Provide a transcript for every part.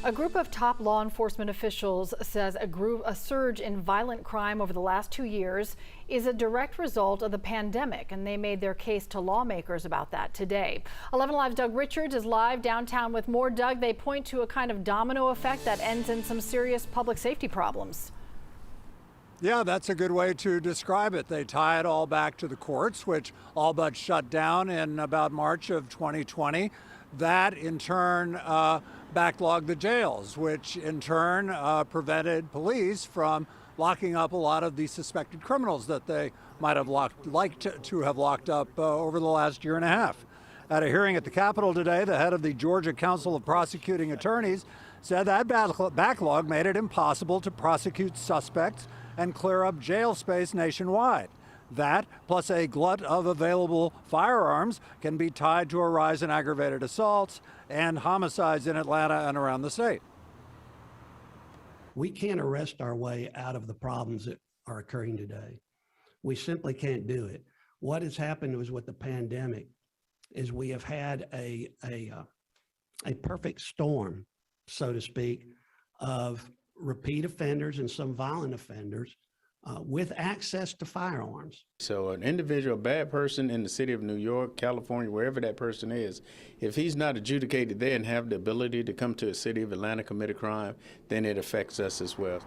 A group of top law enforcement officials says a surge in violent crime over the last 2 years is a direct result of the pandemic, and they made their case to lawmakers about that today. 11 Alive's Doug Richards is live downtown with more. Doug, they point to a kind of domino effect that ends in some serious public safety problems. Yeah, that's a good way to describe it. They tie it all back to the courts, which all but shut down in about March of 2020. That, in turn, backlogged the jails, which in turn prevented police from locking up a lot of the suspected criminals that they might have liked to have locked up over the last year and a half. At a hearing at the Capitol today, the head of the Georgia Council of Prosecuting Attorneys said that backlog made it impossible to prosecute suspects and clear up jail space nationwide. That, plus a glut of available firearms, can be tied to a rise in aggravated assaults and homicides in Atlanta and around the state. We can't arrest our way out of the problems that are occurring today. We simply can't do it. What has happened was with the pandemic is we have had a perfect storm, so to speak, of repeat offenders and some violent offenders with access to firearms. So an individual, a bad person in the city of New York, California, wherever that person is, if he's not adjudicated there and have the ability to come to the city of Atlanta, commit a crime, then it affects us as well.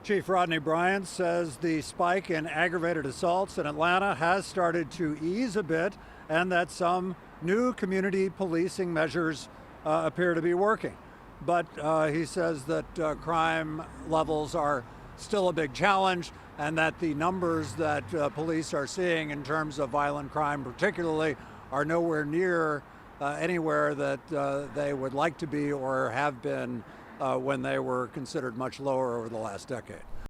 Chief Rodney Bryant says the spike in aggravated assaults in Atlanta has started to ease a bit and that some new community policing measures appear to be working. But he says that crime levels are still a big challenge and that the numbers that police are seeing in terms of violent crime particularly are nowhere near anywhere that they would like to be or have been when they were considered much lower over the last decade.